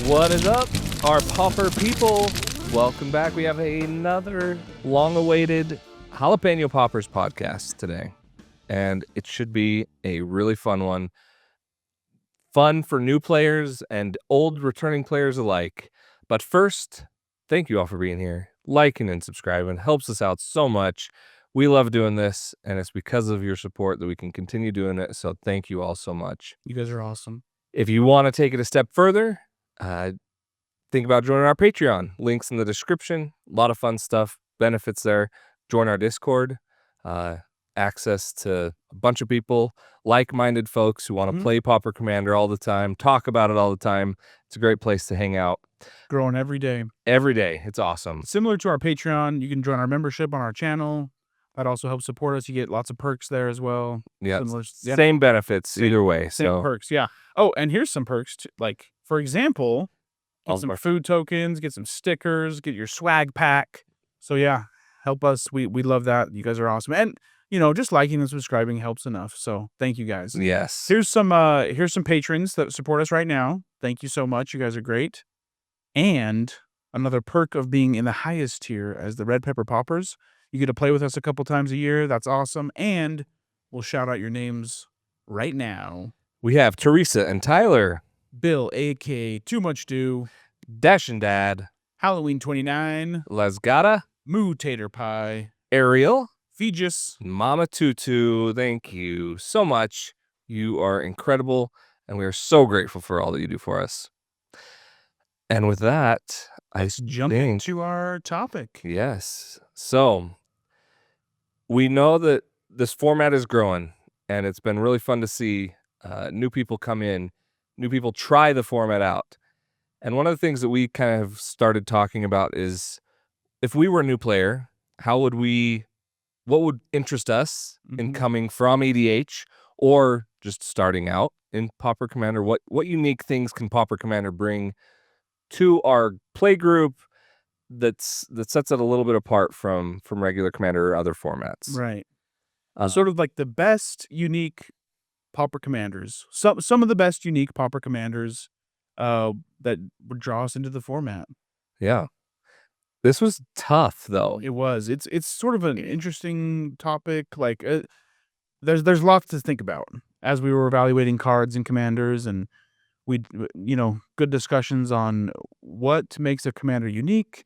What is up, our Pauper people? Welcome back. We have another long-awaited Jalapeno Paupers podcast today, and it should be a really fun one. Fun for new players and old returning players alike. But first, thank you all for being here. Liking and subscribing helps us out so much. We love doing this, and it's because of your support that we can continue doing it, so thank you all so much. You guys are awesome. If you want to take it a step further, think about joining our Patreon. Links in the description. A lot of fun stuff, benefits there. Join our Discord. Access to a bunch of people, like-minded folks who want to play Pauper Commander all the time, talk about it all the time. It's a great place to hang out. Growing every day. Every day. It's awesome. Similar to our Patreon, you can join our membership on our channel. That also helps support us. You get lots of perks there as well. Yeah, same benefits either way. Same perks, yeah. Oh, and here's some perks. Like, for example, get some food tokens, get some stickers, get your swag pack. So yeah, help us. We love that. You guys are awesome. And you know, just liking and subscribing helps enough. So thank you guys. Yes. Here's some patrons that support us right now. Thank you so much. You guys are great. And another perk of being in the highest tier as the Red Pepper Paupers, you get to play with us a couple times a year. That's awesome. And we'll shout out your names right now. We have Teresa and Tyler. Bill, a.k.a. Too Much Do. Dash and Dad. Halloween 29. Lasgata. Moo Tater Pie. Ariel. Fegis. Mama Tutu. Thank you so much. You are incredible, and we are so grateful for all that you do for us. And with that, let's jump into our topic. Yes. So, we know that this format is growing, and it's been really fun to see new people come in, new people try the format out. And one of the things that we kind of started talking about is, if we were a new player, what would interest us in coming from EDH or just starting out in Pauper Commander? What unique things can Pauper Commander bring to our play group that sets it a little bit apart from regular Commander or other formats? Right. Sort of like the best unique Pauper Commanders. Some of the best unique Pauper Commanders that would draw us into the format. Yeah. This was tough, though. It was. It's sort of an interesting topic. Like, there's lots to think about as we were evaluating cards and commanders, and we, good discussions on what makes a commander unique.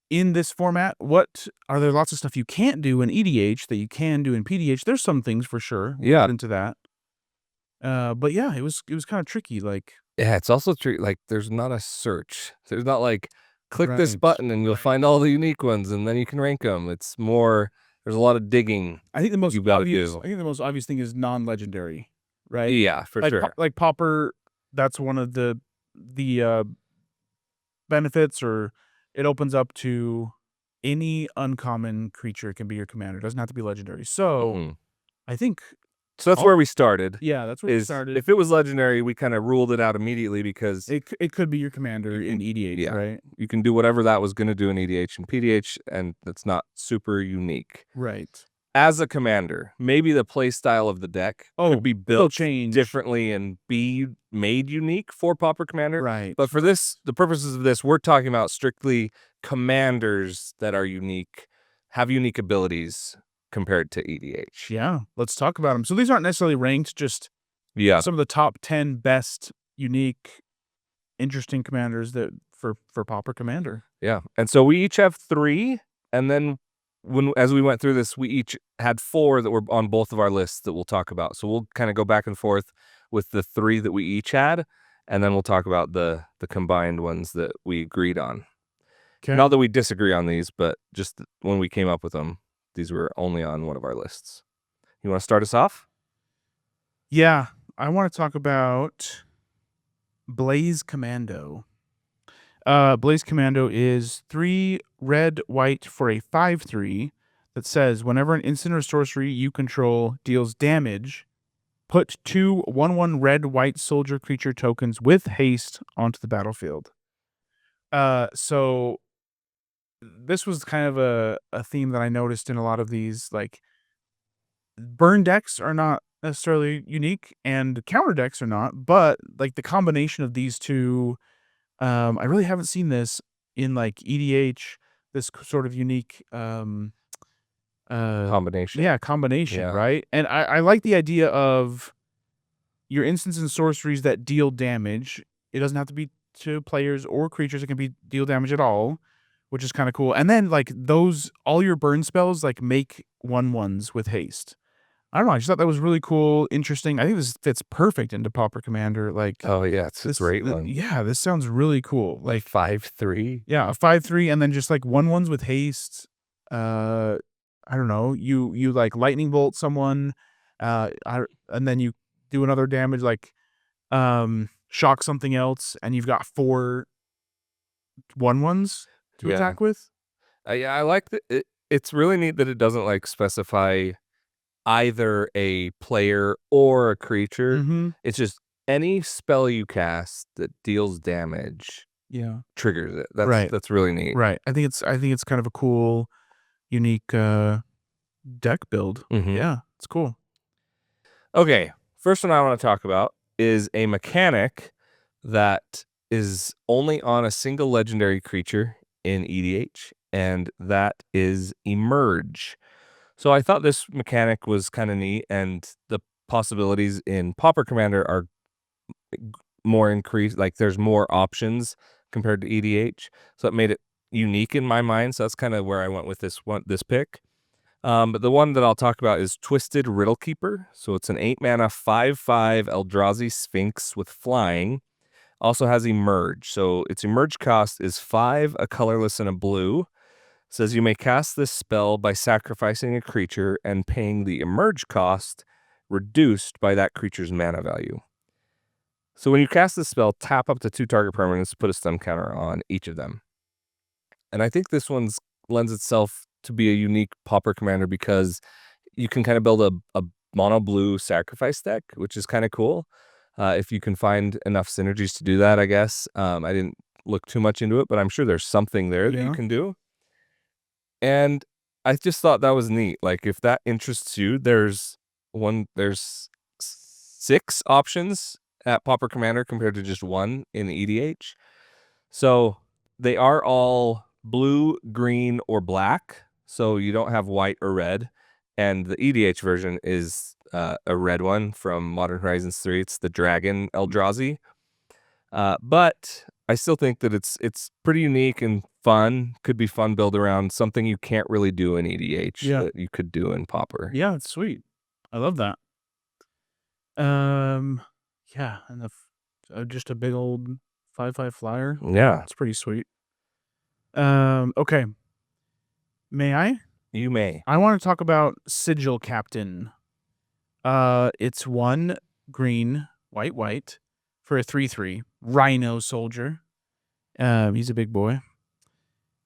In this format, are there lots of stuff you can't do in EDH that you can do in PDH? There's some things for sure. We'll get into that. But yeah, it was kind of tricky. Like, yeah, it's also tricky. Like, there's not a search. There's not like, click this button and you'll find all the unique ones and then you can rank them. It's more, there's a lot of digging. I think the most obvious thing is non-legendary, right? Yeah, for sure. Like Pauper, that's one of the benefits, or it opens up to any uncommon creature can be your commander. It doesn't have to be legendary. So I think so that's where we started. Yeah, that's where we started. If it was legendary, we kind of ruled it out immediately because it could be your commander in EDH, right? You can do whatever that was going to do in EDH and PDH, and that's not super unique. Right. As a commander, maybe the play style of the deck could be built differently and be made unique for Pauper Commander. Right. But for the purposes of this, we're talking about strictly commanders that are unique, have unique abilities compared to EDH. Yeah, let's talk about them. So these aren't necessarily ranked, just some of the top 10 best, unique, interesting commanders that for Pauper Commander. Yeah, and so we each have 3, and then as we went through this, we each had 4 that were on both of our lists that we'll talk about. So we'll kind of go back and forth with the 3 that we each had, and then we'll talk about the combined ones that we agreed on. Okay. Not that we disagree on these, but just when we came up with them, these were only on one of our lists. You want to start us off? Yeah, I want to talk about Blaze Commando. Blaze Commando is 3 red, white for a 5/3 that says, whenever an instant or sorcery you control deals damage, put 2 1/1 red, white soldier creature tokens with haste onto the battlefield. So this was kind of a theme that I noticed in a lot of these. Like, burn decks are not necessarily unique, and counter decks are not, but like the combination of these two, I really haven't seen this in like EDH, this sort of unique Combination. combination, Yeah. right? And I like the idea of your instants and sorceries that deal damage. It doesn't have to be to players or creatures, it can be deal damage at all, which is kind of cool. And then like those all your burn spells like make 1/1s with haste. I don't know, I just thought that was really cool, interesting. I think this fits perfect into Pauper Commander. Like Oh yeah, it's a great one. yeah, this sounds really cool. Like 5/3. yeah, a 5/3 and then just like 1/1s with haste. I don't know. You like lightning bolt someone, and then you do another damage like shock something else, and you've got 4 1/1s to Yeah. attack with. Yeah, I like that. It's really neat that it doesn't like specify either a player or a creature. Mm-hmm. It's just any spell you cast that deals damage Yeah. triggers it. Right. That's really neat. Right. I think it's kind of a cool, unique deck build. Mhm. Yeah, it's cool. Okay, first one I want to talk about is a mechanic that is only on a single legendary creature in EDH, and that is Emerge. So I thought this mechanic was kind of neat, and the possibilities in Pauper Commander are more increased. Like there's more options compared to EDH, so it made it unique in my mind. So that's kind of where I went with this pick. But the one that I'll talk about is Twisted Riddlekeeper. So it's an 8-mana 5/5 Eldrazi Sphinx with flying. Also has Emerge. So its Emerge cost is 5, a colorless, and a blue. Says you may cast this spell by sacrificing a creature and paying the Emerge cost reduced by that creature's mana value. So when you cast this spell, tap up to 2 target permanents, put a stun counter on each of them. And I think this one's lends itself to be a unique Pauper Commander because you can kind of build a mono blue sacrifice deck, which is kind of cool. If you can find enough synergies to do that, I guess. I didn't look too much into it, but I'm sure there's something there that you can do. And I just thought that was neat. Like if that interests you, there's 6 options at Pauper Commander compared to just 1 in EDH. So they are all blue, green, or black. So you don't have white or red. And the EDH version is a red one from Modern Horizons 3. It's the Dragon Eldrazi. But I still think that it's pretty unique and fun. Could be fun build around something you can't really do in EDH that you could do in Pauper. Yeah, it's sweet. I love that. Yeah, and just a big old 5/5 flyer. Yeah. It's pretty sweet. Okay. May I? You may. I want to talk about Sigil Captain. It's 1 green, white for a 3/3 Rhino Soldier. He's a big boy.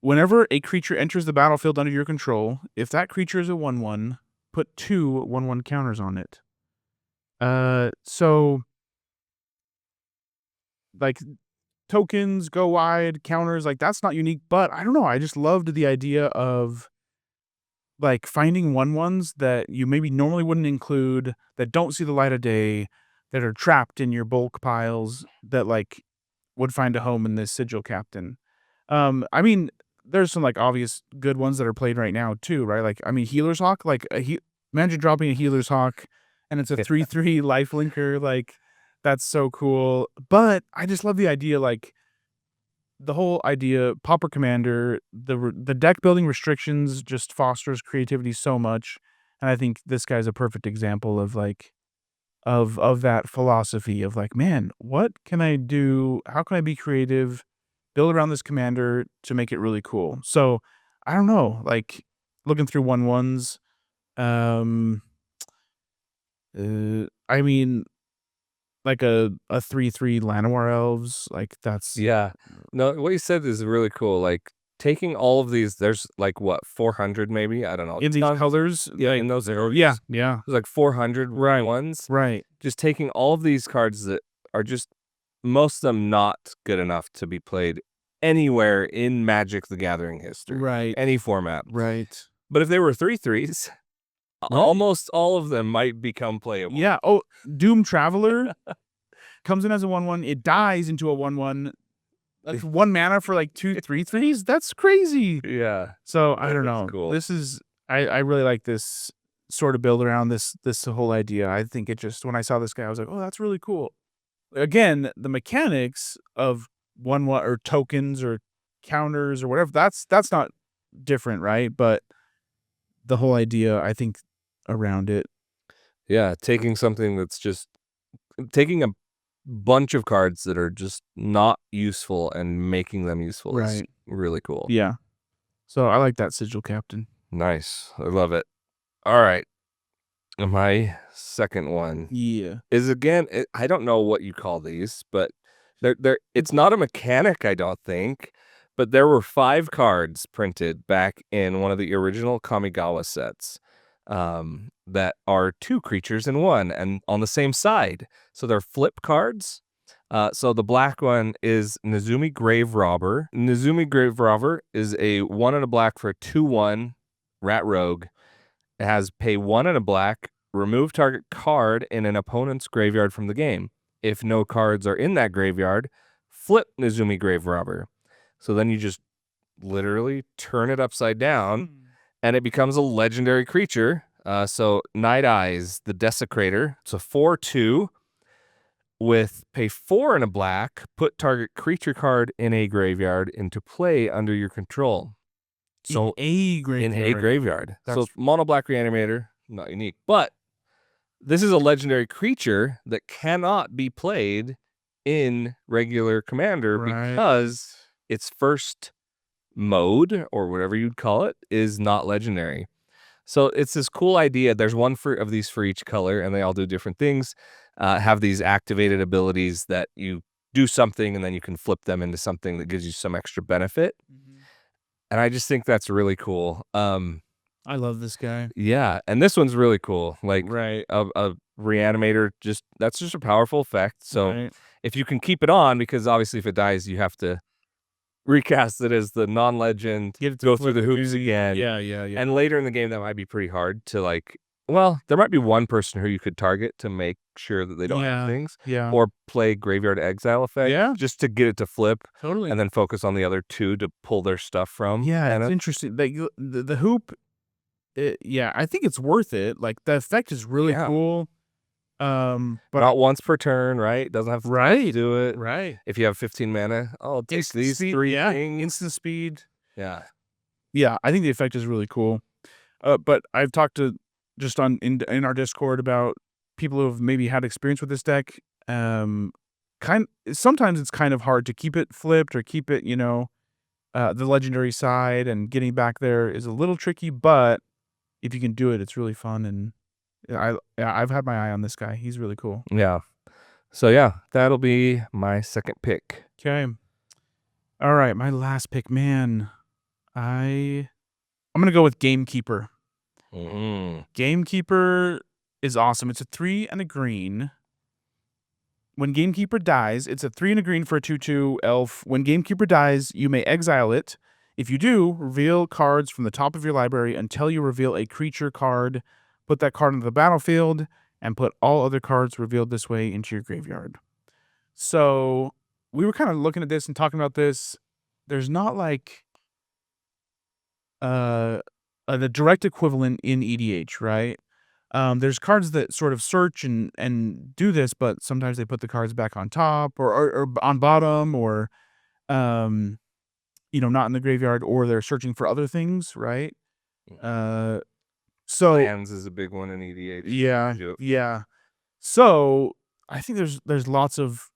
Whenever a creature enters the battlefield under your control, if that creature is a 1/1, put 2 1/1 counters on it. So like tokens, go wide, counters, like that's not unique, but I don't know. I just loved the idea of like finding 1/1s that you maybe normally wouldn't include, that don't see the light of day, that are trapped in your bulk piles, that like would find a home in this Sigil Captain. I mean, there's some like obvious good ones that are played right now too, right? Like, I mean, Healer's Hawk, like imagine dropping a Healer's Hawk and it's a 3/3 lifelinker, like that's so cool. But I just love the idea, like the whole idea, Pauper Commander, the deck building restrictions just fosters creativity so much, and I think this guy's a perfect example of like of that philosophy of like, man, what can I do? How can I be creative? Build around this commander to make it really cool. So I don't know, like looking through 1/1s. I mean, like a 3/3 Llanowar Elves, like that's Yeah. No, what you said is really cool. Like taking all of these, there's like what, 400 maybe? I don't know. in these colors. Yeah, like, in those areas. yeah. There's like 400 ones. Right. Just taking all of these cards that are just most of them not good enough to be played anywhere in Magic the Gathering history. Right. Any format. Right. But if they were 3/3s, Almost all of them might become playable. Yeah. Oh, Doom Traveler comes in as a 1/1. It dies into a 1/1. That's 1 mana for like 2 3/3s. That's crazy. Yeah. So I don't That's know. cool. This is I really like this sort of build around this whole idea. I think it just when I saw this guy, I was like, oh, that's really cool. Again, the mechanics of 1/1 or tokens or counters or whatever, that's not different, right? But the whole idea, I think, around it. Yeah, taking something that's just taking a bunch of cards that are just not useful and making them useful is Right. really cool. Yeah. So I like that Sigil Captain. Nice. I love it. All right. My second one Yeah. is again, I don't know what you call these, but it's not a mechanic, I don't think, but there were 5 cards printed back in one of the original Kamigawa sets that are 2 creatures in 1 and on the same side. So they're flip cards. So the black one is Nezumi Graverobber. Nezumi Graverobber is a 1 and a black for a 2/1 rat rogue. It has pay 1 and a black, remove target card in an opponent's graveyard from the game. If no cards are in that graveyard, flip Nezumi Graverobber. So then you just literally turn it upside down, and it becomes a legendary creature. So Nighteyes, the Desecrator. It's a 4/2 with pay 4 and a black, put target creature card in a graveyard into play under your control. So in a graveyard. So mono black reanimator, not unique. But this is a legendary creature that cannot be played in regular Commander because its first mode, or whatever you'd call it, is not legendary. So it's this cool idea. There's one of these for each color, and they all do different things. Have these activated abilities that you do something, and then you can flip them into something that gives you some extra benefit. And I just think that's really cool. I love this guy. Yeah, and this one's really cool. Like Right. a reanimator, that's just a powerful effect. So if you can keep it on, because obviously if it dies, you have to recast it as the non-legend, go through the hoops again. Yeah. And later in the game, that might be pretty hard to like. Well, there might be one person who you could target to make sure that they don't have things. Yeah. Or play Graveyard Exile effect. Yeah. Just to get it to flip. Totally. And then focus on the other 2 to pull their stuff from. Yeah, it's interesting. Like the hoop, yeah, I think it's worth it. Like the effect is really cool. But not once per turn, right? Doesn't have to do it. Right. If you have 15 mana, oh, take these 3 things. Instant speed. Yeah. Yeah, I think the effect is really cool. But I've talked to just in our Discord about people who have maybe had experience with this deck. Sometimes it's kind of hard to keep it flipped or keep it, the legendary side, and getting back there is a little tricky, but if you can do it, it's really fun. And I've had my eye on this guy. He's really cool. Yeah. So yeah, that'll be my second pick. Okay. All right, my last pick, man. I'm gonna go with Gamekeeper. Gamekeeper is awesome. It's a 3 and a green. When Gamekeeper dies, it's a 3 and a green for a 2/2 elf. When Gamekeeper dies, you may exile it. If you do, reveal cards from the top of your library until you reveal a creature card. Put that card into the battlefield, and put all other cards revealed this way into your graveyard. So we were kind of looking at this and talking about this. There's not like the direct equivalent in EDH, right? There's cards that sort of search and do this, but sometimes they put the cards back on top or on bottom, or not in the graveyard, or they're searching for other things, right? So Lands is a big one in EDH. Yeah. So I think there's lots of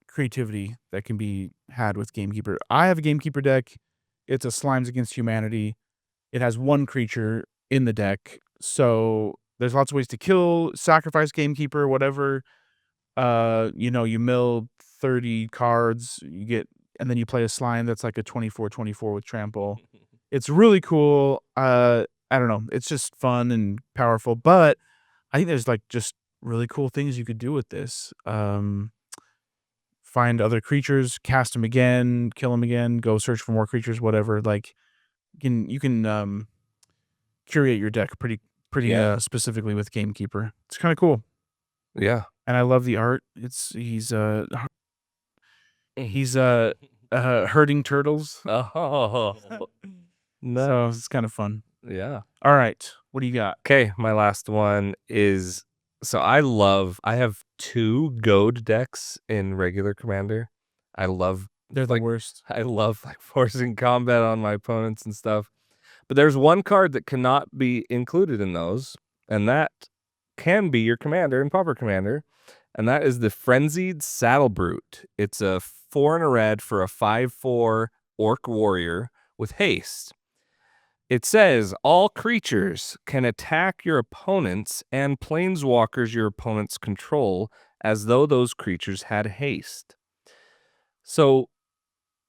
creativity that can be had with Gamekeeper. I have a Gamekeeper deck. It's a Slimes Against Humanity. It has 1 creature in the deck. So there's lots of ways to kill, sacrifice Gamekeeper, whatever. You mill 30 cards, and then you play a slime that's like a 24/24 with trample. It's really cool. I don't know. It's just fun and powerful, but I think there's like just really cool things you could do with this. Find other creatures, cast them again, kill them again, go search for more creatures, whatever. Like you can curate your deck pretty Yeah. specifically with Gamekeeper. It's kind of cool. Yeah. And I love the art. He's herding turtles. Oh. So it's kind of fun. Yeah. All right. What do you got? Okay, my last one is I have 2 goad decks in regular Commander. They're the worst. I love like forcing combat on my opponents and stuff. But there's one card that cannot be included in those, and that can be your commander in Pauper Commander, and that is the Frenzied Saddlebrute. It's a 4 and a red for a 5/4 orc warrior with haste. It says all creatures can attack your opponents and planeswalkers your opponents control as though those creatures had haste. So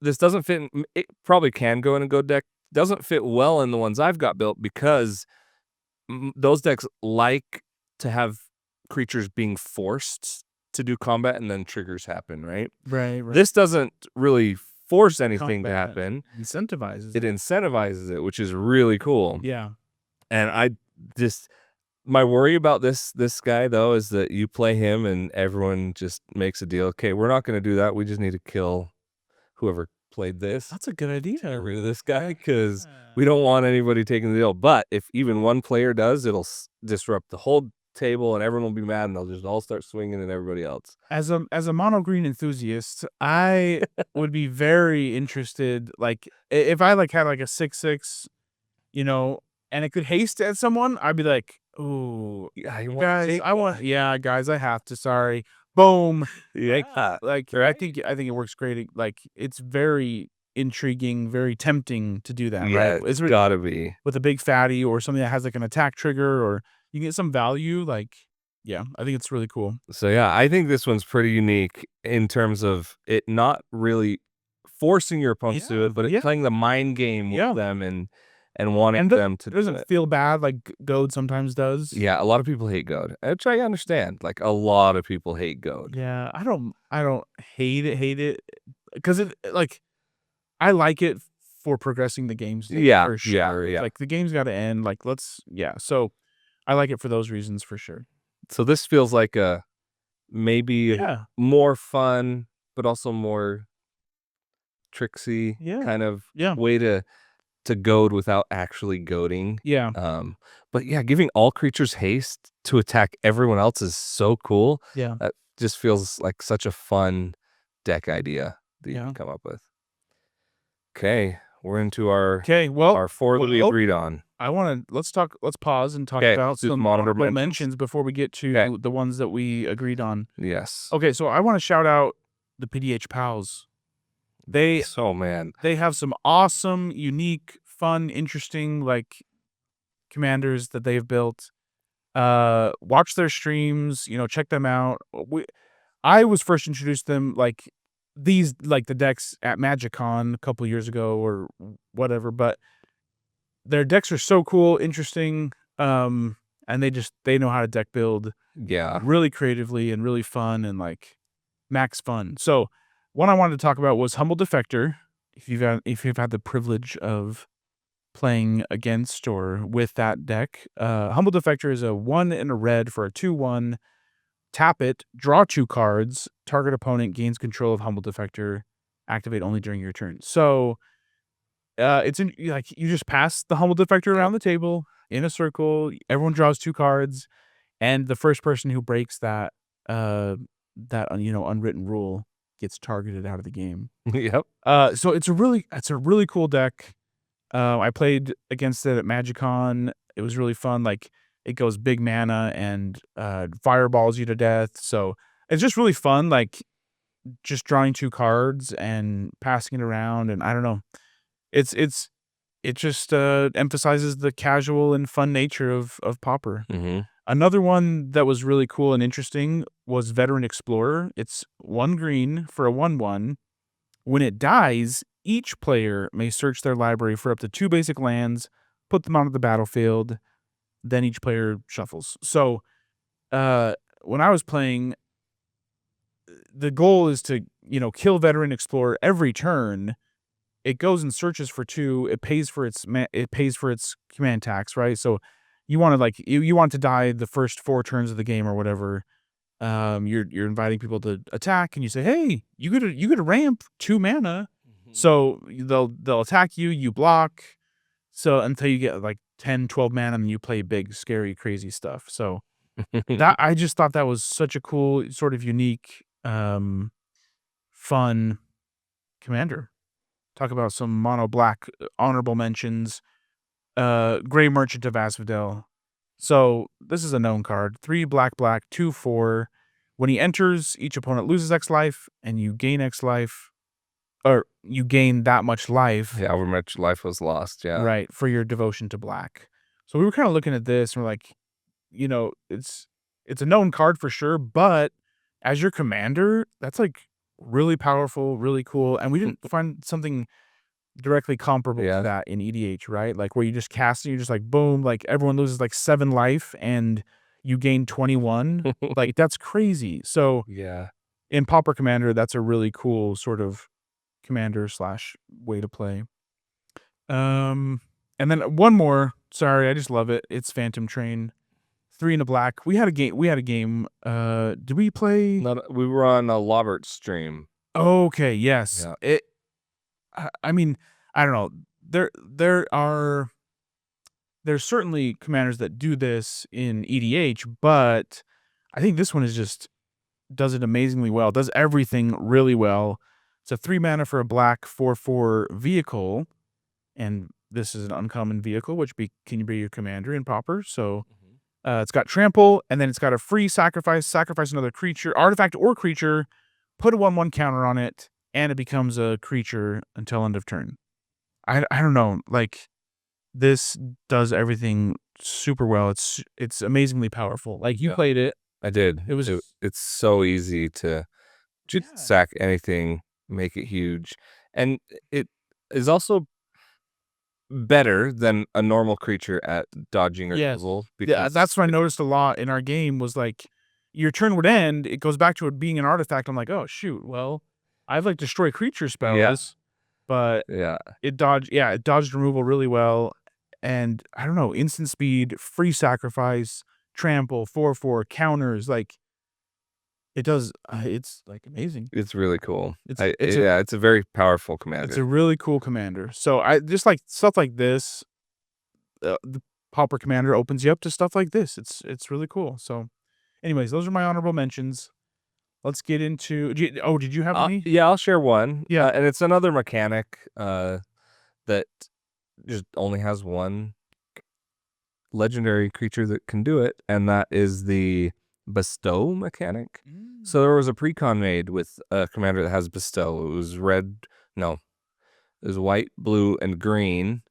this doesn't fit. It probably can go in a goad deck. Doesn't fit well in the ones I've got built because those decks like to have creatures being forced to do combat and then triggers happen, right? Right. This doesn't really force anything to Combat. happen. Incentivizes. It incentivizes it, which is really cool. Yeah. And my worry about this guy though is that you play him and everyone just makes a deal. Okay, we're not going to do that. We just need to kill whoever played this. That's a good idea. Get rid of this guy because we don't want anybody taking the deal. But if even one player does, it'll disrupt the whole table and everyone will be mad and they'll just all start swinging at everybody else. As a mono green enthusiast, I would be very interested. Like if I like had like a 6/6, and it could haste at someone, I'd be like, "Ooh, guys, guys, I have to. Sorry, boom." Yeah, Like right? I think it works great. Like it's very intriguing, very tempting to do that. Yeah, Right? it's gotta be with a big fatty or something that has like an attack trigger, or you get some value. Like, yeah, I think it's really cool. So yeah, I think this one's pretty unique in terms of it not really forcing your opponents to it, but playing the mind game with them and wanting them to. It doesn't feel bad like Goad sometimes does. Yeah, a lot of people hate Goad, which I understand. Like a lot of people hate Goad. Yeah, I don't hate it because I like it for progressing the games. Yeah, for sure. yeah. Like the game's got to end. Like so I like it for those reasons for sure. So this feels like a maybe more fun, but also more tricksy kind of way to goad without actually goading. Yeah. But yeah, giving all creatures haste to attack everyone else is so cool. Yeah. That just feels like such a fun deck idea that you can come up with. Okay, we're into our our 4 that we agreed on. Let's pause and talk about some honorable mentions before we get to the ones that we agreed on. Yes. Okay, so I want to shout out the PDH Pals. They have some awesome, unique, fun, interesting commanders that they've built. Watch their streams, check them out. I was first introduced to them the decks at MagicCon a couple years ago or whatever, but their decks are so cool, interesting, and they know how to deck build really creatively and really fun and max fun. So one I wanted to talk about was Humble Defector. If you've had the privilege of playing against or with that deck, Humble Defector is a 1 and a red for a 2/1. Tap it, draw 2 cards. Target opponent gains control of Humble Defector. Activate only during your turn. So, you just pass the Humble Defector around the table in a circle. Everyone draws 2 cards, and the first person who breaks that unwritten rule gets targeted out of the game. Yep. So it's a really cool deck. I played against it at MagicCon. It was really fun. It goes big mana and fireballs you to death. So it's just really fun. Just drawing 2 cards and passing it around. And I don't know. It just emphasizes the casual and fun nature of Pauper. Mm-hmm. Another one that was really cool and interesting was Veteran Explorer. It's 1 green for a 1/1. When it dies, each player may search their library for up to 2 basic lands, put them onto the battlefield, then each player shuffles. So when I was playing, the goal is to kill Veteran Explorer every turn it goes and searches for 2. It pays for its command tax, right? So you want to you want to die the first 4 turns of the game or whatever. You're inviting people to attack, and you say, "Hey, you get a ramp 2 mana." So they'll attack you. You block. So until you get like 10, 12 mana, and you play big, scary, crazy stuff. So that I just thought that was such a cool, sort of unique, fun commander. Talk about some mono black honorable mentions. Gray Merchant of Asphodel. So this is a known card. 3 black, 2/4. When he enters, each opponent loses X life, and you gain X life, or you gain that much life. Yeah, however much life was lost. Yeah, right, for your devotion to black. So we were kind of looking at this, and we're like, it's a known card for sure, but as your commander, that's like really powerful, really cool, and we didn't find something directly comparable to that in EDH, right? Like where you just cast it, you're just like boom, like everyone loses like 7 life and you gain 21. Like that's crazy. So yeah. in Pauper Commander, that's a really cool sort of commander / way to play. And then one more. Sorry, I just love it. It's Phantom Train. 3 and a black. We had a game. Did we play? We were on a Lobert stream. Okay, yes. Yeah. I mean, I don't know. There's certainly commanders that do this in EDH, but I think this one does it amazingly well. Does everything really well. It's a 3 mana for a black 4/4 vehicle, and this is an uncommon vehicle, which can be your commander in Pauper. So it's got trample, and then it's got a free sacrifice another creature, artifact or creature, put a 1/1 counter on it, and it becomes a creature until end of turn. I don't know, like this does everything super well. It's amazingly powerful. Like you played it. I did. It's so easy to just sack anything, make it huge, and it is also better than a normal creature at dodging or removal. Yeah, that's what I noticed a lot in our game was like your turn would end, it goes back to it being an artifact. I'm like, oh shoot, well, I have like destroy creature spells, but it dodged removal really well, and I don't know, instant speed, free sacrifice, trample, 4/4 counters, like it does. It's like amazing. It's really cool. It's a very powerful commander. It's a really cool commander. So I just like stuff like this. The Pauper Commander opens you up to stuff like this. It's really cool. So, anyways, those are my honorable mentions. Let's get into. Did you have any? Yeah, I'll share one. Yeah, and it's another mechanic that just only has one legendary creature that can do it, and that is the bestow mechanic. So there was a precon made with a commander that has bestow. It was it was white, blue, and green.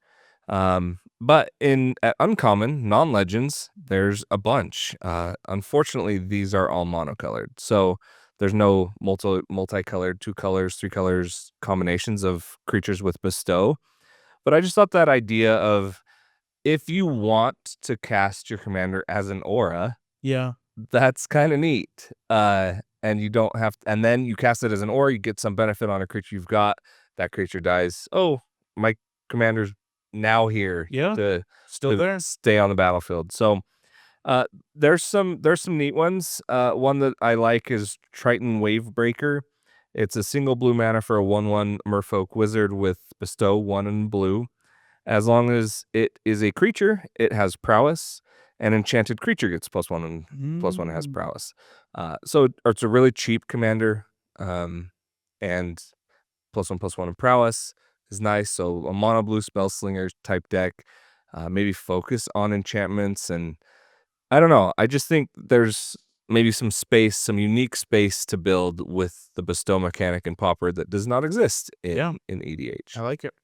But at uncommon, non-legends, there's a bunch. Unfortunately, these are all monocolored. So there's no multicolored, 2 colors, 3 colors combinations of creatures with bestow. But I just thought that idea of if you want to cast your commander as an aura, that's kind of neat. And you don't have to, and then you cast it as an aura, you get some benefit on a creature you've got. That creature dies. Oh, my commander's now here to stay on the battlefield. So there's some neat ones. One that I like is Triton Wavebreaker. It's a single blue mana for a 1/1 merfolk wizard with bestow 1 in blue. As long as it is a creature, it has prowess. An enchanted creature gets +1 and +1 has prowess. So it's a really cheap commander, and +1/+1 in prowess is nice. So a mono blue spellslinger type deck, maybe focus on enchantments, and I don't know. I just think there's maybe some unique space to build with the bestow mechanic in Pauper that does not exist in EDH. I like it.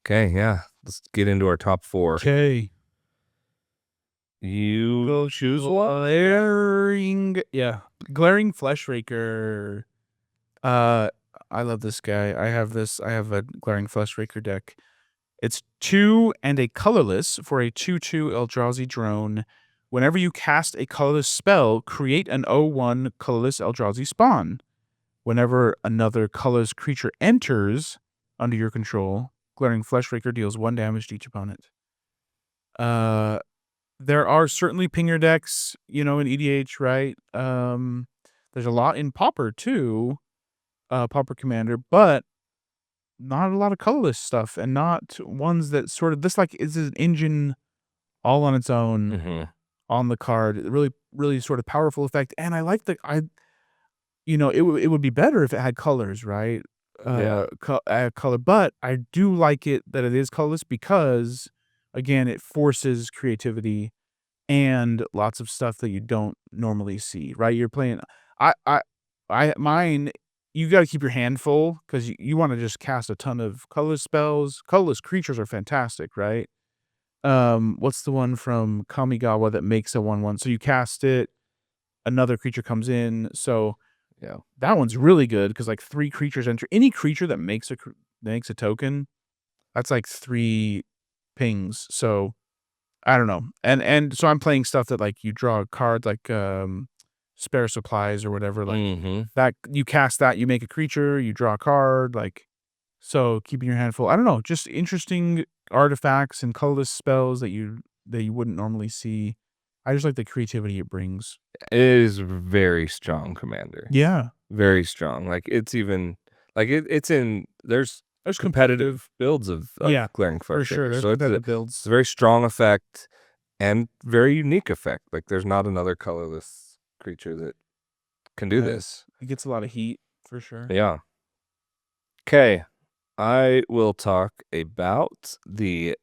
Okay, yeah. Let's get into our top 4. Okay. You go choose one? Glaring Fleshraker. I love this guy. I have a Glaring Fleshraker deck. It's 2 and a colorless for a 2/2 Eldrazi drone. Whenever you cast a colorless spell, create an 0/1 colorless Eldrazi spawn. Whenever another colorless creature enters, under your control. Glaring Fleshraker deals 1 damage to each opponent. There are certainly pinger decks, in EDH, right? There's a lot in Pauper too, Pauper Commander, but not a lot of colorless stuff, and not ones that sort of this is an engine all on its own on the card. Really, really sort of powerful effect, and I like it would be better if it had colors, right? Color, but I do like it that it is colorless because, again, it forces creativity and lots of stuff that you don't normally see, right? You're playing, mine. You got to keep your hand full because you want to just cast a ton of colorless spells. Colorless creatures are fantastic, right? What's the one from Kamigawa that makes a 1/1? So you cast it, another creature comes in. So Yeah, that one's really good because 3 creatures enter. Any creature that makes a token, that's 3 pings. So I don't know. And so I'm playing stuff that you draw a card spare supplies or whatever, that you cast that, you make a creature, you draw a card, so keeping your hand full. I don't know, just interesting artifacts and colorless spells that you wouldn't normally see. I just like the creativity it brings. it is very strong commander. Yeah. Very strong. It's even it's in there's competitive builds of Glaring Fleshraker. For sure. There's So competitive builds. it's a very strong effect and very unique effect. There's not another colorless creature that can do this. It gets a lot of heat for sure. Yeah. Okay. I will talk about the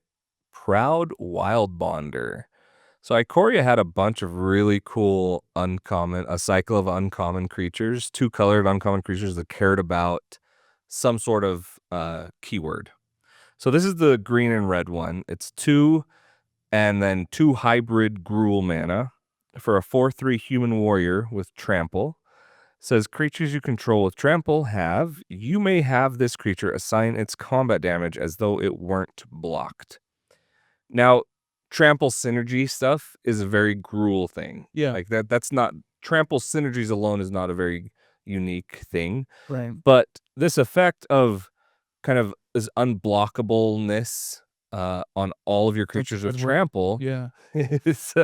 Proud Wildbonder. So Ikoria had a bunch of really cool a cycle of uncommon creatures, 2 colored uncommon creatures that cared about some sort of keyword. So this is the green and red one. It's 2 and then 2 hybrid Gruul mana for a 4/3 human warrior with trample. Says creatures you control with trample you may have this creature assign its combat damage as though it weren't blocked. Now, trample synergy stuff is a very Gruul thing. Yeah. That's not trample synergies alone is not a very unique thing. Right. But this effect of kind of this unblockableness on all of your creatures with trample is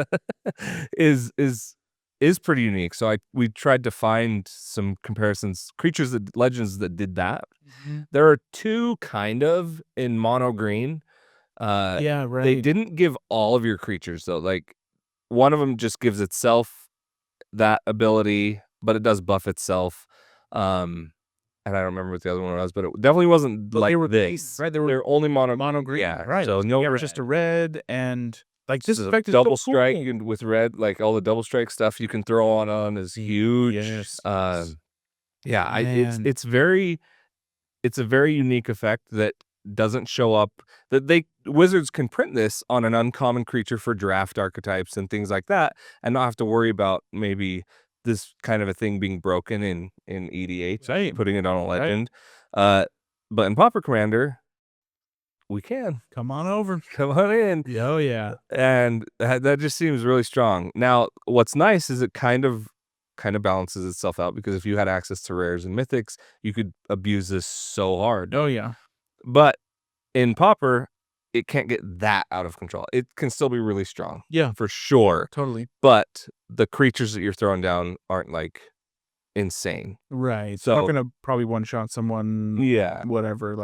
pretty unique. So we tried to find some comparisons, legends that did that. There are 2 kind of in mono green. Right. They didn't give all of your creatures though. One of them just gives itself that ability, but it does buff itself. And I don't remember what the other one was, but it definitely wasn't this. Right, They're only mono green. Yeah, right. So no red. Just a red, and this effect is double so strike cool. and with red, all the double strike stuff you can throw on is huge. Yes. It's a very unique effect that doesn't show up. That wizards can print this on an uncommon creature for draft archetypes and things like that, and not have to worry about maybe this kind of a thing being broken in EDH, putting it on a legend. But in Pauper Commander, we can. Come on over. Come on in. Oh, yeah. And that just seems really strong. Now, what's nice is it kind of balances itself out, because if you had access to rares and mythics, you could abuse this so hard. Oh, yeah. But in Pauper, it can't get that out of control. It can still be really strong. Yeah. For sure. Totally. But the creatures that you're throwing down aren't insane. Right. So I'm going to probably one-shot someone. Yeah. Whatever.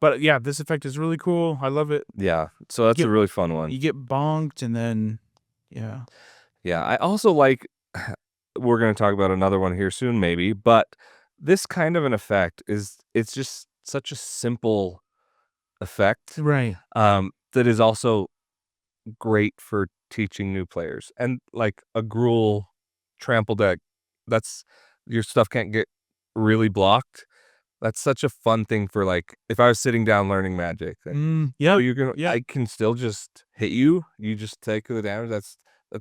But yeah, this effect is really cool. I love it. Yeah. So that's a really fun one. You get bonked and then, yeah. Yeah. I also we're going to talk about another one here soon, maybe. But this kind of an effect it's just such a simple effect. Right. That is also great for teaching new players. And a Gruul trample deck, that's your stuff can't get really blocked. That's such a fun thing for if I was sitting down learning Magic. I can still just hit you. You just take the damage. That's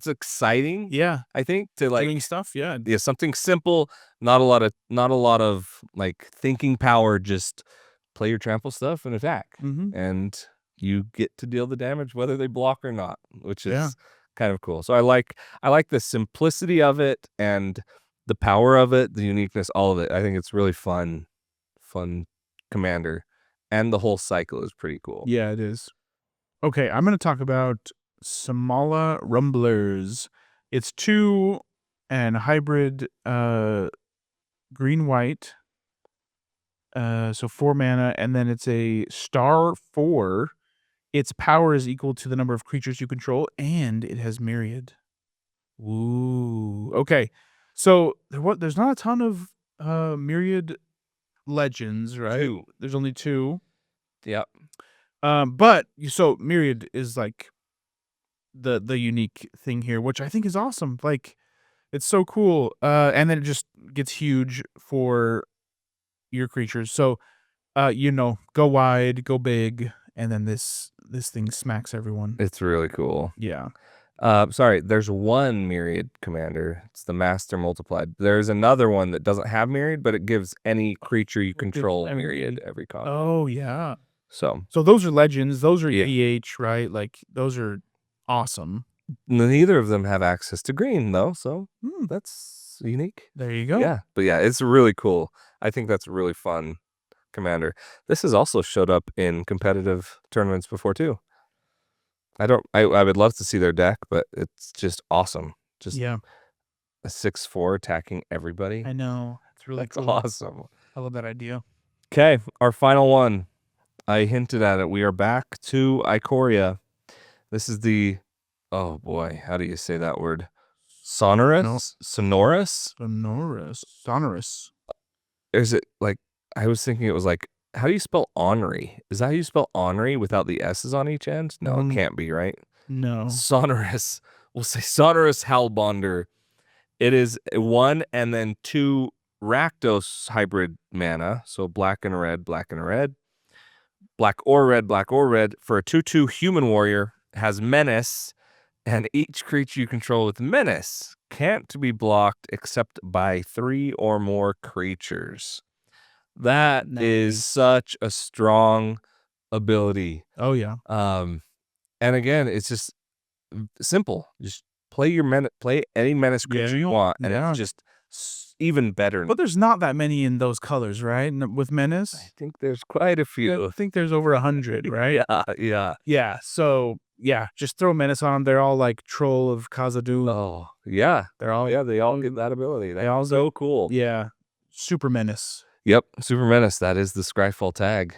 exciting. Yeah. I think to doing stuff. Yeah. Yeah, something simple, not a lot of thinking power, just play your trample stuff and attack. And you get to deal the damage whether they block or not, which is kind of cool. So I like the simplicity of it and the power of it, the uniqueness, all of it. I think it's really fun commander. and the whole cycle is pretty cool. Yeah, it is. Okay, I'm going to talk about Samala Rumblers. It's 2 and hybrid green-white. So 4 mana, and then it's a star 4. Its power is equal to the number of creatures you control, and it has myriad. Ooh. Okay. So there's not a ton of myriad legends, right? 2. There's only 2. Yep. But so myriad is like the unique thing here, which I think is awesome. Like, it's so cool. And then it just gets huge for your creatures. So go wide, go big, and then this thing smacks everyone. It's really cool. Yeah. Sorry, there's one myriad commander. It's the master multiplied. There's another one that doesn't have myriad, but it gives any creature you control myriad every combat. Oh yeah. So those are legends. Those are Yeah. EH, right? Like, those are awesome. neither of them have access to green though, so that's unique. There you go. Yeah, but yeah, it's really cool. I think that's a really fun commander. This has also showed up in competitive tournaments before too. I would love to see their deck, but it's just awesome. Just Yeah. a 6/4 attacking everybody. I know. It's really That's cool. awesome. I love that idea. Okay, our final one. I hinted at it. We are back to Ikoria. This is the, oh boy, how do you say that word? Sonorous? Sonorous? Sonorous. Is it like, I was thinking it was like, how do you spell ornery? Is that how you spell ornery without the S's on each end? No, it can't be, right? No. Sonorous. We'll say Sonorous Wildbonder. It is 1 and then 2 Rakdos hybrid mana. So black and red, black and red. Black or red for a 2/2 human warrior. Has menace, and each creature you control with menace can't be blocked except by 3 or more creatures. That is such a strong ability. Oh yeah. And again, it's just simple. Just play any menace creature you want, and it's just even better. But there's not that many in those colors, right? With menace, I think there's quite a few. I think there's over 100, right? Yeah. So yeah, just throw menace on them. They're all like Troll of Khazad-dûm. Oh yeah, They're all they all get that ability. They all all so cool. Yeah, super menace. Yep, super menace. That is the Scryfall tag.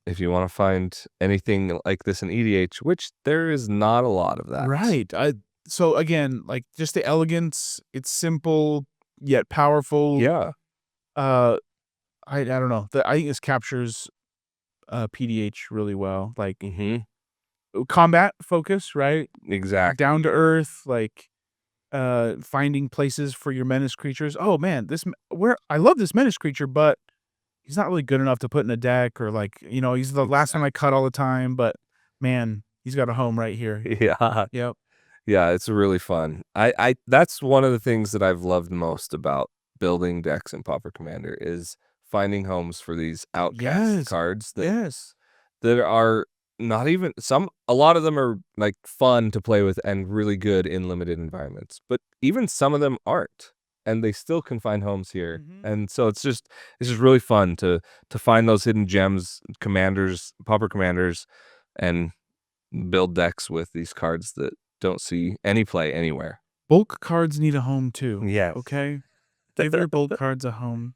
If you want to find anything like this in EDH, which there is not a lot of that. Right. So again, like, just the elegance. It's simple yet powerful. Yeah. I don't know. I think this captures PDH really well. Like, combat focus, right? Exactly. Down to earth, like finding places for your menace creatures. Oh man, I love this menace creature, but he's not really good enough to put in a deck, or like, he's the last time I cut all the time, but man, he's got a home right here. Yeah. Yep. Yeah, it's really fun. I that's one of the things that I've loved most about building decks in Pauper Commander is finding homes for these outcast cards that are not even a lot of them are like fun to play with and really good in limited environments, but even some of them aren't, and they still can find homes here. And so it's just really fun to find those hidden gems, Pauper Commanders, and build decks with these cards that don't see any play anywhere. Bulk cards need a home too. Yeah. Okay. Give your bulk cards a home.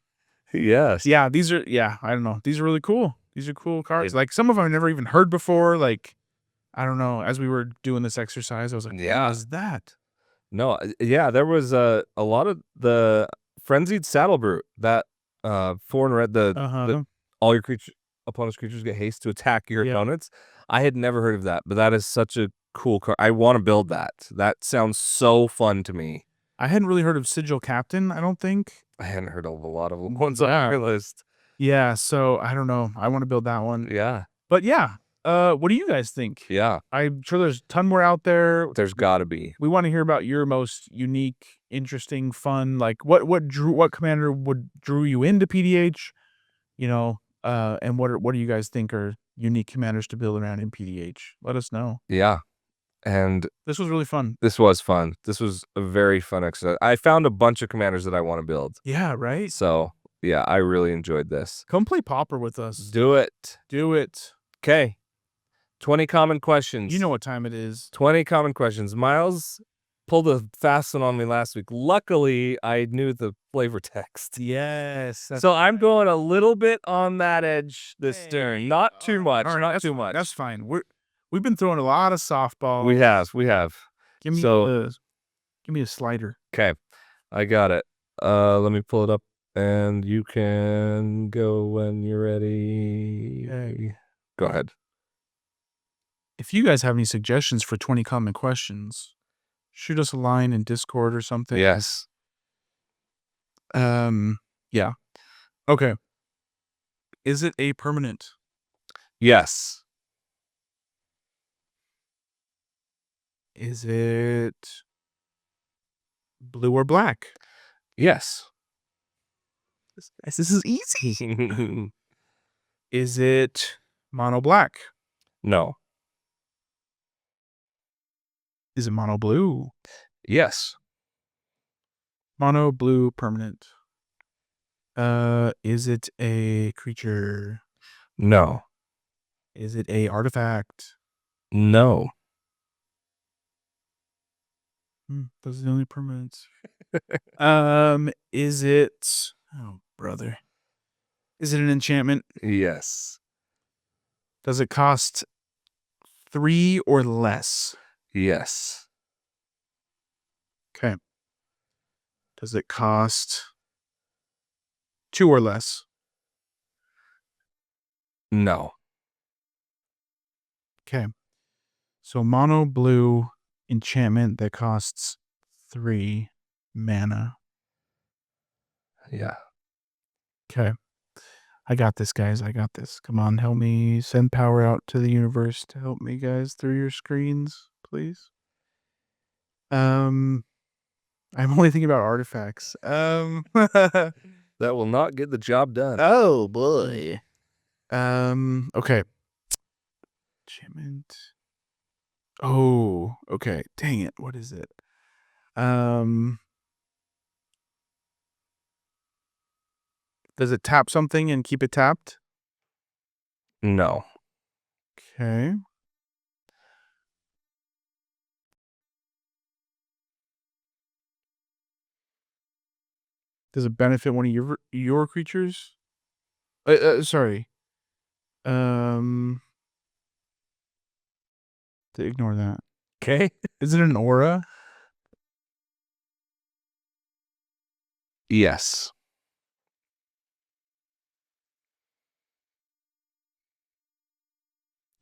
Yes. Yeah, I don't know. These are really cool. These are cool cards. Like, some of them I've never even heard before. Like, I don't know. As we were doing this exercise, I was like, what is that? No, yeah, there was a lot of the Frenzied Saddlebrute, that 4 and red, the all your opponent's creatures get haste to attack your opponents. I had never heard of that, but that is such a cool card. I want to build that. That sounds so fun to me. I hadn't really heard of Sigil Captain, I don't think. I hadn't heard of a lot of ones on our list. Yeah, so I don't know. I want to build that one. Yeah. But yeah, what do you guys think? Yeah. I'm sure there's a ton more out there. There's got to be. We want to hear about your most unique, interesting, fun, like what commander drew you into PDH, and what do you guys think are unique commanders to build around in PDH? Let us know. Yeah. And this was really fun. This was fun. This was a very fun exercise. I found a bunch of commanders that I want to build. Yeah, right? So Yeah, I really enjoyed this. Come play Pauper with us. Do it. Do it. Okay. 20 common questions. You know what time it is. 20 common questions. Miles pulled a fast one on me last week. Luckily, I knew the flavor text. Yes. So I'm going a little bit on that edge this turn. Not too much. All right, Not too much. That's fine. We've been throwing a lot of softballs. We have. Give me give me a slider. Okay. I got it. Let me pull it up and you can go when you're ready. Okay. Go ahead. If you guys have any suggestions for 20 common questions, shoot us a line in Discord or something. Yes. Yeah. Okay. Is it a permanent? Yes. Is it blue or black? Yes. This is easy. Is it mono black? No. Is it mono blue? Yes. Mono blue permanent. Is it a creature? No. Is it a artifact? No. Those are the only permanents. Is it? Oh, brother. Is it an enchantment? Yes. Does it cost 3 or less? Yes. Okay. Does it cost 2 or less? No. Okay. So mono blue enchantment that costs 3 mana. Yeah. Okay. I got this, guys. I got this. Come on, help me send power out to the universe to help me, guys, through your screens, please. I'm only thinking about artifacts. That will not get the job done. Oh boy. Okay. Enchantment. Oh, okay. Dang it. What is it? Does it tap something and keep it tapped? No. Okay. Does it benefit one of your creatures? Sorry. To ignore that. Okay. Is it an aura? Yes.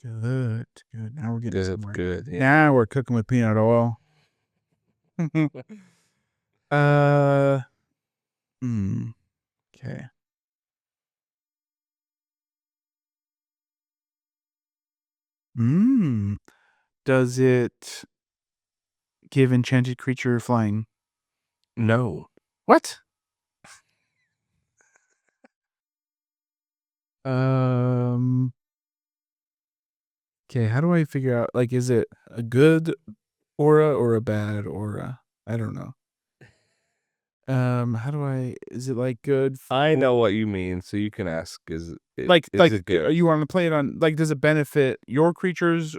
Good. Now we're getting somewhere. Good. Yeah. Now we're cooking with peanut oil. Okay. Does it give enchanted creature flying? No. What? Okay, how do I figure out, like, is it a good aura or a bad aura? I don't know. Is it like good? I know what you mean, so you can ask. Is it good? You want to play it on, like, does it benefit your creatures?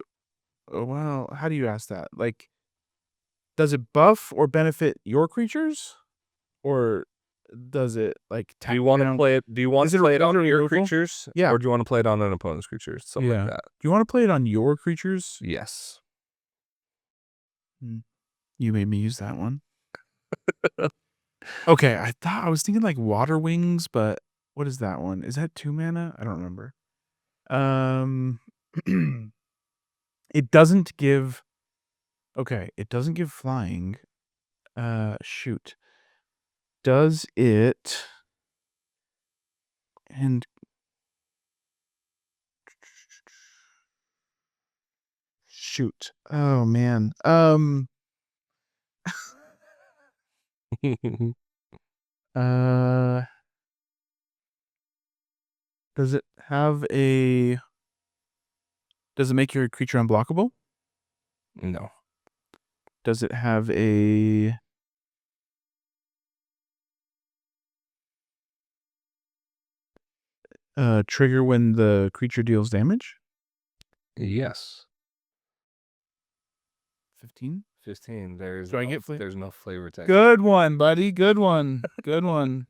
Well, how do you ask that? Like, does it buff or benefit your creatures? Or does it, like, Do you want to play it? Do you want to play it on your creatures? Yeah. Or do you want to play it on an opponent's creatures? Something like that. Do you want to play it on your creatures? Yes. You made me use that one. Okay, I was thinking like Water Wings, but what is that one? Is that 2 mana? I don't remember. It doesn't give. Okay, it doesn't give flying. Shoot. Does it? And shoot. Oh man. Does it have a? Does it make your creature unblockable? No. Does it have a? trigger when the creature deals damage? Yes. 15? 15. There's Do I get flavor? There's no flavor text. Good one, buddy. Good one. Good one.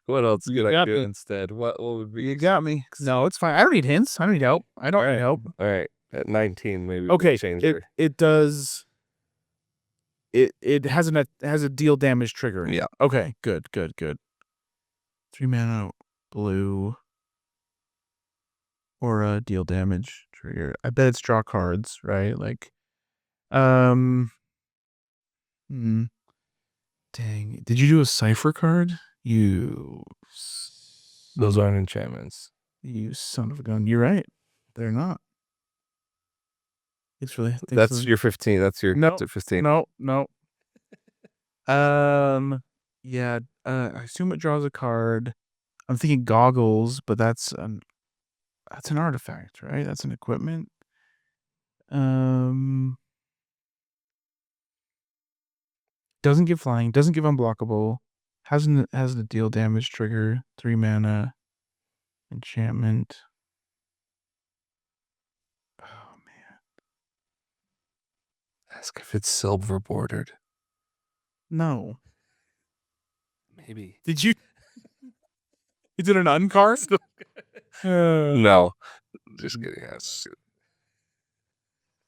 What else You could I got do me. instead? What would be? You got me. No, it's fine. I don't need hints. I don't need help. I don't need help. All right. At 19, maybe we Okay. change It does. It has a deal damage trigger. Yeah. Okay. Good. 3 mana blue. Or a deal damage trigger. I bet it's draw cards, right? Like, dang. Did you do a cipher card? Those aren't enchantments. You son of a gun. You're right. They're not. That's your 15. That's your 15. No. Yeah. I assume it draws a card. I'm thinking goggles, but that's an artifact, right? That's an equipment. Doesn't give flying, doesn't give unblockable, has the deal damage trigger, 3 mana, enchantment. Oh man. Ask if it's silver bordered. No. Maybe. Did you? Is it an uncard? No. Just kidding.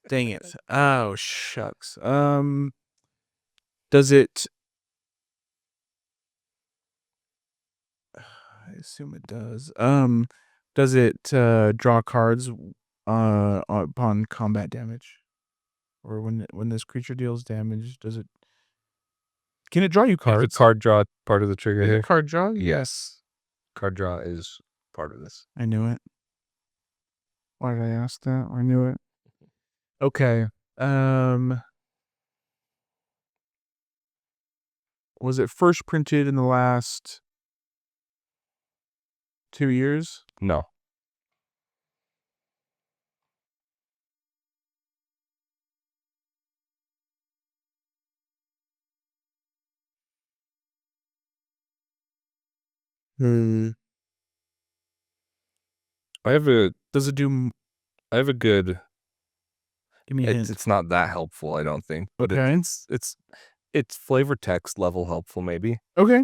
Dang it. Oh shucks. Does it? I assume it does. Does it draw cards upon combat damage, or when this creature deals damage? Does it? Can it draw you cards? Is the card draw part of the trigger here? Card draw? Yes. Card draw is part of this. I knew it. Why did I ask that? I knew it. Okay. Was it first printed in the last 2 years? No. I have a good. Give me a hint. It's not that helpful, I don't think. But Okay. it's flavor text level helpful, maybe. Okay.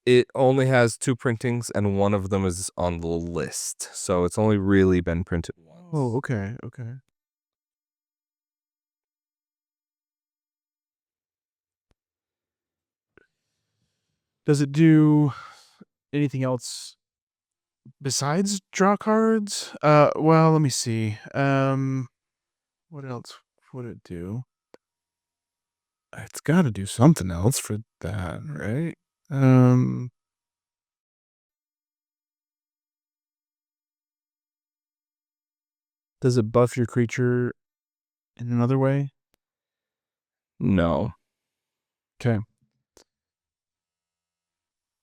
It only has 2 printings, and one of them is on the list, so it's only really been printed once. Oh, okay. Does it do anything else besides draw cards? Well, let me see. What else would it do? It's got to do something else for that, right? Does it buff your creature in another way? No. Okay.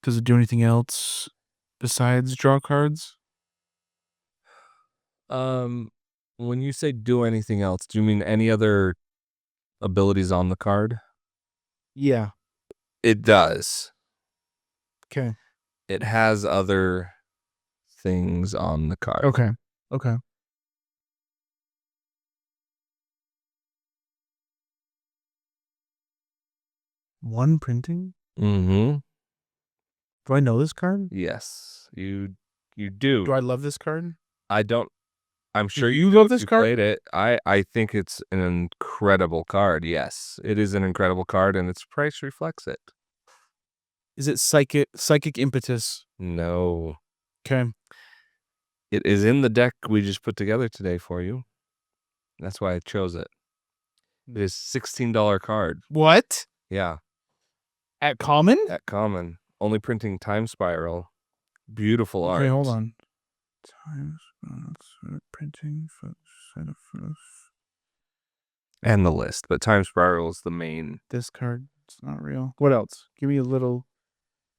Does it do anything else besides draw cards? When you say do anything else, do you mean any other abilities on the card? Yeah. It does. Okay. It has other things on the card. Okay. One printing? Mm-hmm. Do I know this card? Yes, you do. Do I love this card? I don't. I'm sure you love this card? Played it. I think it's an incredible card. Yes, it is an incredible card, and its price reflects it. Is it psychic impetus? No. Okay. It is in the deck we just put together today for you. That's why I chose it. It is $16 card. What? Yeah. At common? At common. Only printing Time Spiral. Beautiful art. Okay, hold on. Time Spiral printing and the list, but Time Spiral is the main. This card, it's not real. What else? Give me a little.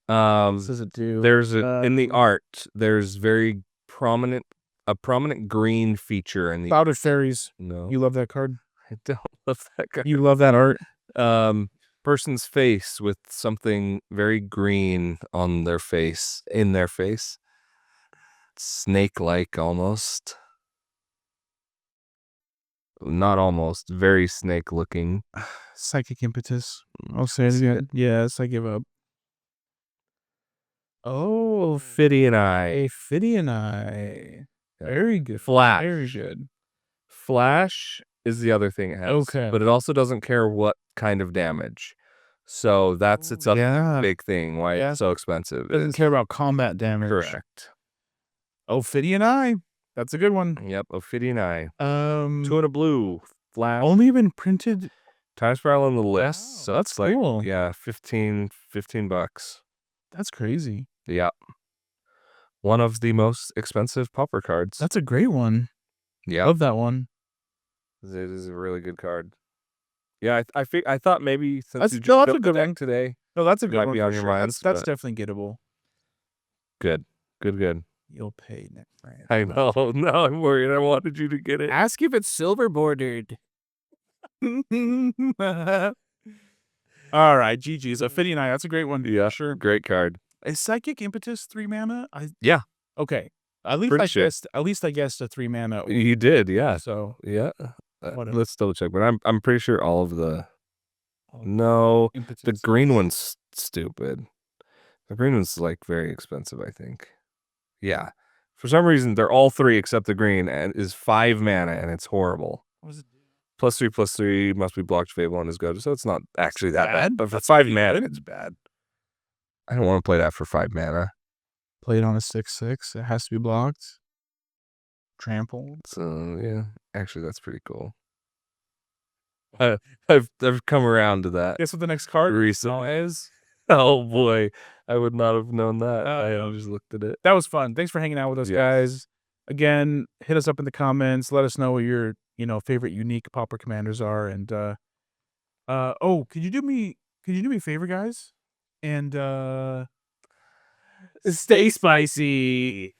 What does it do? There's in the art. There's a prominent green feature in the Clouded Fairies. No, You love that card. I don't love that card. You love that art. person's face with something very green on their face, in their face. Snake-like almost. Not almost, very snake-looking. Psychic impetus. I'll say it again. Yes, I give up. Oh, Ophidian Eye. Ophidian Eye. Yeah. Very good. Flash. Very good. Flash is the other thing it has. Okay. But it also doesn't care what kind of damage. So that's its other big thing, why it's so expensive. It doesn't care about combat damage. Correct. Ophidian Eye. That's a good one. Yep, Ophidian Eye. 2 Um, and a blue. Flash. only been printed. Time spiral on the list. Wow, So that's it's like, cool. yeah, 15 bucks. That's crazy. Yeah. One of the most expensive Pauper cards. That's a great one. Yeah. Love that one. It is a really good card. Yeah, I thought maybe since That's- you no, just that's a built the good deck one. today, No, that's a It good might one. be for on your sure. minds, That's but- definitely gettable. good. You'll pay next time. I know. No, I'm worried. I wanted you to get it. Ask if it's silver bordered. All right, GG's. Ophidian Eye. That's a great one. Yeah, Sure. great card. Is Psychic Impetus 3 mana? Yeah. Okay. At least Pretty I sure. guessed. At least I guessed a 3 mana. You did, yeah. So Yeah. Whatever. Let's double check, but I'm pretty sure all of the. No, Impetus. the green one's stupid. The green one's like very expensive, I think. Yeah. For some reason, they're all 3 except the green, and is 5 mana, and it's horrible. What was it? +3/+3 must be blocked, Fable, and is good. So it's not actually that bad. But for That's 5 pretty mana, good. it's bad. I don't want to play that for 5 mana. Played on a 6/6. It has to be blocked. Trampled. So yeah, actually, that's pretty cool. I've come around to that Guess what the next card recently. is? Oh boy, I would not have known that. I just looked at it. That was fun. Thanks for hanging out with us, Yes. guys. Again, hit us up in the comments. Let us know what your favorite unique Pauper Commanders are. And could you do me a favor, guys? And stay spicy.